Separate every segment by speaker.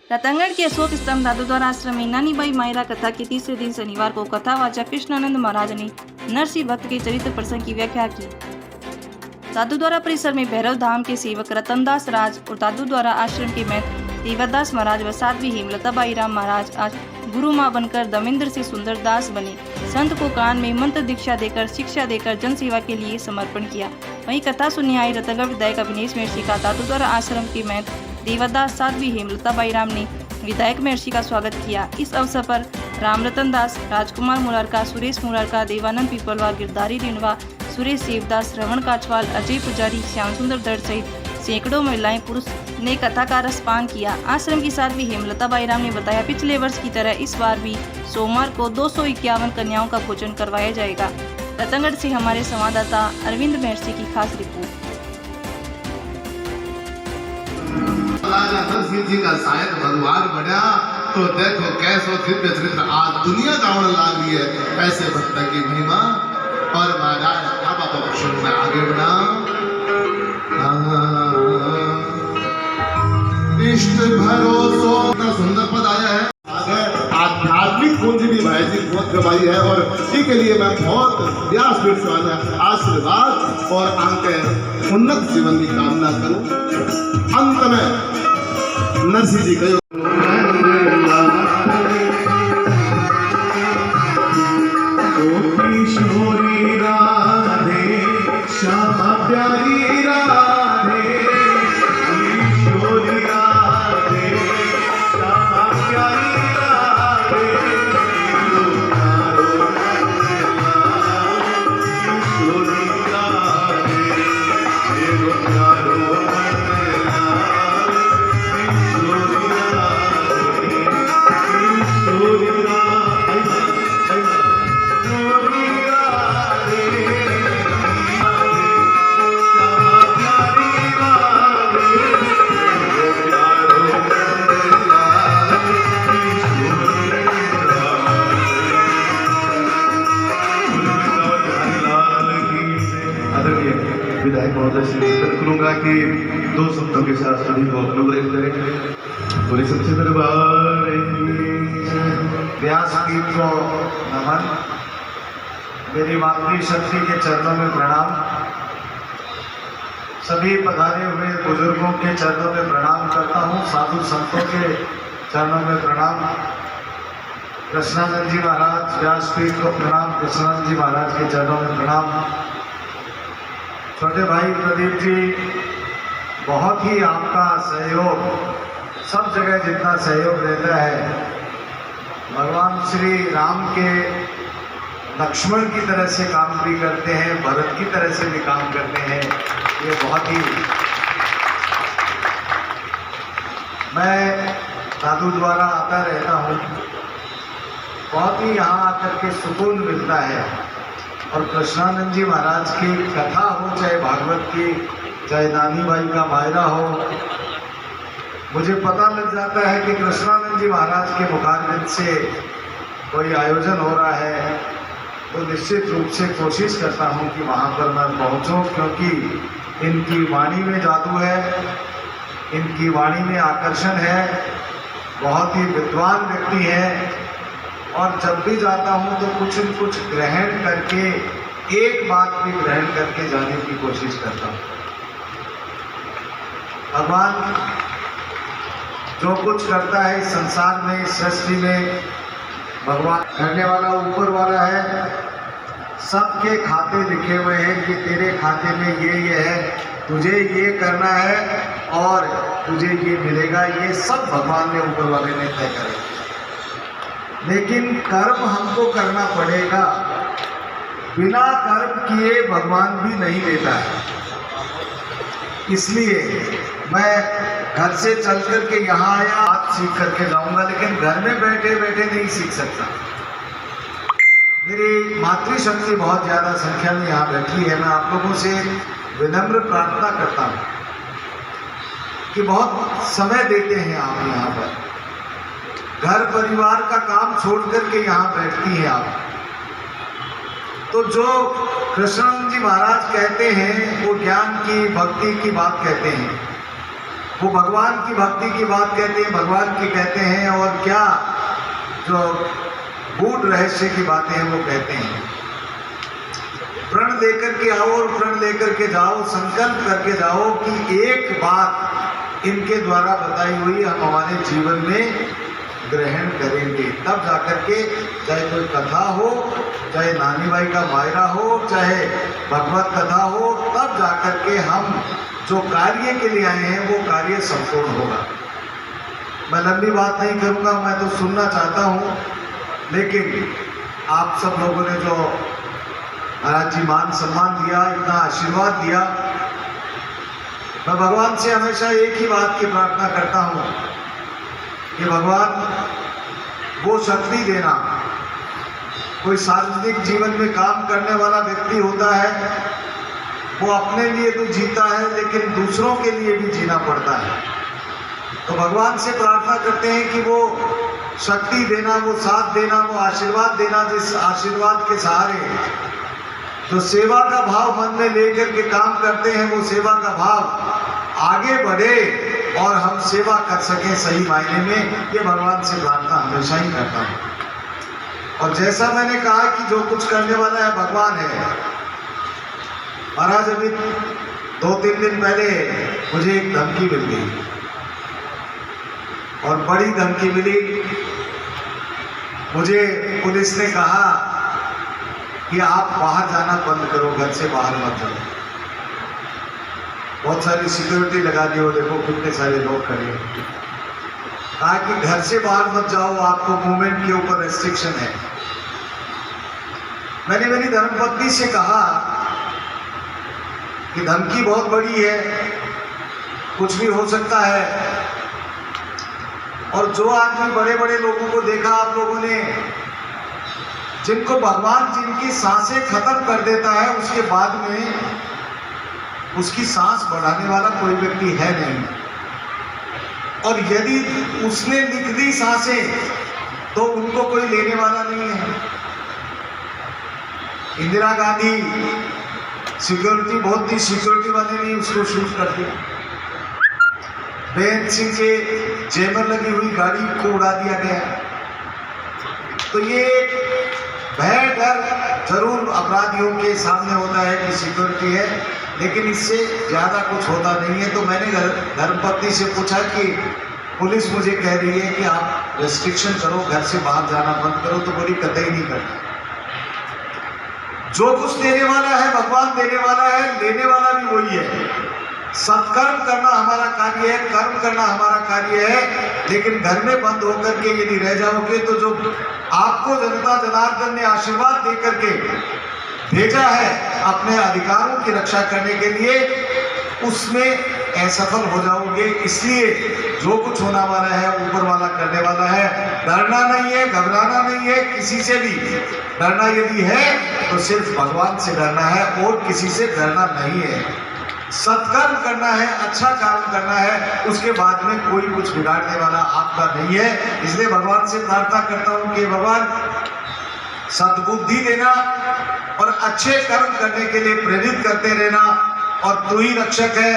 Speaker 1: रतनगढ़ के अशोक स्तंभ दादू द्वारा आश्रम में नानीबाई मायरा कथा के तीसरे दिन शनिवार को कथावाचक कृष्णानंद महाराज ने नरसिंह भक्त के चरित्र प्रसंग की व्याख्या की। दादू द्वारा परिसर में भैरव धाम के सेवक रतनदास राज और दादू द्वारा आश्रम के महंत देवदास महाराज व साध्वी हेमलताबाई राम महाराज आज गुरु माँ बनकर दमेंद्र से सुंदर दास बने। संत को कान में मंत्र दीक्षा देकर शिक्षा देकर जन सेवा के लिए समर्पण किया। वहीं कथा सुनने आई रतनगढ़ विधायक अभिनेश महर्षि का दादू द्वारा आश्रम के महंत देवदास साध्वी हेमलताबाई राम ने विधायक महर्षि का स्वागत किया। इस अवसर पर राम रतन दास, राजकुमार मुरारका, सुरेश मुरारका, देवानंद पीपलवा, गिरधारी रिनवा, सुरेश सेवदास, श्रवण काचवाल, अजय पुजारी, श्याम सुंदर दर्द सहित सैकड़ों महिलाएं पुरुष ने कथा का रसपान किया। आश्रम की साध्वी हेमलताबाई राम ने बताया, पिछले वर्ष की तरह इस बार भी सोमवार को 251 कन्याओं का भोजन करवाया जाएगा। रतनगढ़ से हमारे संवाददाता अरविंद महर्षि की खास रिपोर्ट।
Speaker 2: नरसिंह जी का शायद भगवान बना तो देखो कैसो दिव्य चरित्र आज दुनिया गावण लाग रही है। ऐसे भक्त की महिमा और महाराज अब मैं आगे बढ़ा। इष्ट भरोसो इतना सुंदर पद आया है। आध्यात्मिक कुंज भी भाई जी बहुत कमाई है और इसी के लिए मैं बहुत व्यासपीठ से आशीर्वाद और आपके उन्नत जीवन की कामना करूं। अंत में नरसिंह जी कहो किशोरी राधे श्यामा प्यारी राधे, किशोरी राधे श्यामा प्यारी राधे, किशोरी राधे
Speaker 3: विधायक महोदय से निवेदन करूंगा कि 2 शब्दों के साथ सभी को अनुग्रहित करें। पूरे सबसे दरबार
Speaker 4: व्यासपीठ को नमन, मेरी मातृशक्ति के चरणों में प्रणाम, सभी पधारे हुए बुजुर्गों के चरणों में प्रणाम करता हूँ, साधु संतों के चरणों में प्रणाम। कृष्णानंद जी महाराज व्यासपीठ को प्रणाम, कृष्णानंद जी महाराज के चरणों में प्रणाम। छोटे भाई प्रदीप जी, बहुत ही आपका सहयोग सब जगह जितना सहयोग रहता है, भगवान श्री राम के लक्ष्मण की तरह से काम भी करते हैं, भरत की तरह से भी काम करते हैं। ये बहुत ही, मैं दादू द्वारा आता रहता हूँ, बहुत ही यहाँ आकर के सुकून मिलता है। और कृष्णानंद जी महाराज की कथा हो, चाहे भागवत की, चाहे नानीबाई का मायरा हो, मुझे पता लग जाता है कि कृष्णानंद जी महाराज के मुखारबिंद से कोई आयोजन हो रहा है, तो निश्चित रूप से कोशिश करता हूं कि वहां पर मैं पहुंचूं, क्योंकि इनकी वाणी में जादू है, इनकी वाणी में आकर्षण है, बहुत ही विद्वान व्यक्ति हैं। और जब भी जाता हूं तो कुछ न कुछ ग्रहण करके, एक बात भी ग्रहण करके जाने की कोशिश करता हूं। भगवान जो कुछ करता है इस संसार में, इस सृष्टि में, भगवान करने वाला ऊपर वाला है। सबके खाते लिखे हुए हैं कि तेरे खाते में ये है, तुझे ये करना है और तुझे ये मिलेगा, ये सब भगवान ने ऊपर वाले ने तय करे। लेकिन कर्म हमको करना पड़ेगा, बिना कर्म किए भगवान भी नहीं देता है। इसलिए मैं घर से चल करके यहाँ आया, आज सीख करके जाऊंगा, लेकिन घर में बैठे बैठे नहीं सीख सकता। मेरी मातृशक्ति बहुत ज़्यादा संख्या में यहाँ बैठी है। मैं आप लोगों से विनम्र प्रार्थना करता हूँ कि बहुत समय देते हैं आप यहाँ पर, घर परिवार का काम छोड़ करके यहाँ बैठती हैं आप, तो जो कृष्णानंद जी महाराज कहते हैं वो ज्ञान की, भक्ति की बात कहते हैं। वो भगवान की भक्ति की बात कहते हैं, भगवान की कहते हैं, और क्या जो गूढ़ रहस्य की बातें हैं वो कहते हैं। प्रण लेकर के आओ और प्रण लेकर के जाओ, संकल्प करके जाओ कि एक बात इनके द्वारा बताई हुई हम हमारे जीवन में ग्रहण करेंगे, तब जाकर के चाहे कोई कथा हो, चाहे नानी बाई का मायरा हो, चाहे भगवत कथा हो, तब जाकर के हम जो कार्य के लिए आए हैं वो कार्य संपूर्ण होगा। मैं लंबी बात नहीं करूंगा, मैं तो सुनना चाहता हूं, लेकिन आप सब लोगों ने जो महाराज जी मान सम्मान दिया, इतना आशीर्वाद दिया, मैं भगवान से हमेशा एक ही बात की प्रार्थना करता हूं कि भगवान वो शक्ति देना। कोई सार्वजनिक जीवन में काम करने वाला व्यक्ति होता है, वो अपने लिए तो जीता है लेकिन दूसरों के लिए भी जीना पड़ता है। तो भगवान से प्रार्थना करते हैं कि वो शक्ति देना, वो साथ देना, वो आशीर्वाद देना, जिस आशीर्वाद के सहारे जो सेवा का भाव मन में लेकर के काम करते हैं, वो सेवा का भाव आगे बढ़े और हम सेवा कर सकें सही मायने में। ये भगवान से प्रार्थना हमेशा ही करता हूँ। और जैसा मैंने कहा कि जो कुछ करने वाला है भगवान है। महाराज अभी 2-3 दिन पहले मुझे एक धमकी मिल गई, और बड़ी धमकी मिली। मुझे पुलिस ने कहा कि आप बाहर जाना बंद करो, घर से बाहर मत जाओ। बहुत सारी सिक्योरिटी लगा दी हो, देखो कितने सारे लोग खड़े हैं। कहा कि घर से बाहर मत जाओ, आपको मूवमेंट के ऊपर रेस्ट्रिक्शन है। मैंने मेरी धर्मपत्नी से कहा कि धमकी बहुत बड़ी है, कुछ भी हो सकता है। और जो आदमी बड़े बड़े लोगों को देखा आप लोगों ने, जिनको भगवान जिनकी सांसें खत्म कर देता है, उसके बाद में उसकी सांस बढ़ाने वाला कोई व्यक्ति है नहीं। और यदि उसने लिख दी सांसें तो उनको कोई लेने वाला नहीं है। इंदिरा गांधी सिक्योरिटी बहुत थी, सिक्योरिटी वाले ने उसको शूट कर दिया। बेन सिंह के जेमर लगी हुई गाड़ी को उड़ा दिया गया। तो ये भय डर जरूर अपराधियों के सामने होता है कि सिक्योरिटी है, लेकिन इससे ज़्यादा कुछ होता नहीं है। तो मैंने धर्मपत्नी से पूछा कि पुलिस मुझे कह रही है कि आप रेस्ट्रिक्शन करो, घर से बाहर जाना बंद करो, तो बोली कतई नहीं करता। जो कुछ देने वाला है भगवान देने वाला है, लेने वाला भी वही है। सत्कर्म करना हमारा कार्य है, कर्म करना हमारा कार्य है। लेकिन घर में बंद होकर के यदि रह जाओगे तो जो आपको जनता जनार्दन ने आशीर्वाद देकर के भेजा है अपने अधिकारों की रक्षा करने के लिए, उसमें असफल हो जाओगे। इसलिए जो कुछ होना वाला है ऊपर वाला करने वाला है। डरना नहीं है, घबराना नहीं है, किसी से भी डरना यदि है तो सिर्फ भगवान से डरना है और किसी से डरना नहीं है। सत्कर्म करना है, अच्छा काम करना है, उसके बाद में कोई कुछ बिगाड़ने वाला आपका नहीं है। इसलिए भगवान से प्रार्थना करता हूं कि भगवान सद्बुद्धि देना और अच्छे कर्म करने के लिए प्रेरित करते रहना। और तू ही रक्षक है,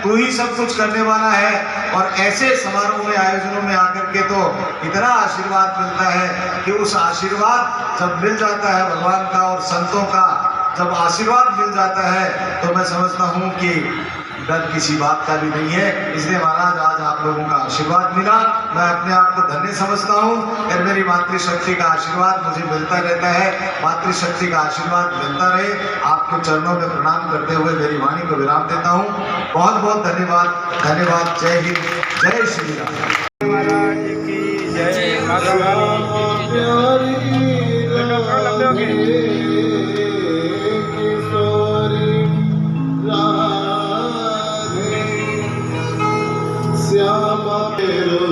Speaker 4: तू ही सब कुछ करने वाला है। और ऐसे समारोह में, आयोजनों में आकर के तो इतना आशीर्वाद मिलता है कि उस आशीर्वाद जब मिल जाता है भगवान का और संतों का जब आशीर्वाद मिल जाता है तो मैं समझता हूँ कि डर किसी बात का भी नहीं है। इसलिए महाराज आज आप लोगों का आशीर्वाद मिला, मैं अपने आप को धन्य समझता हूँ। और मेरी मातृशक्ति का आशीर्वाद मुझे मिलता रहता है, मातृशक्ति का आशीर्वाद मिलता रहे। आपके चरणों में प्रणाम करते हुए मेरी वाणी को विराम देता हूँ। बहुत बहुत धन्यवाद, धन्यवाद। जय हिंद, जय श्री राम।
Speaker 5: महाराज की जय।
Speaker 2: श्यामा प्यारो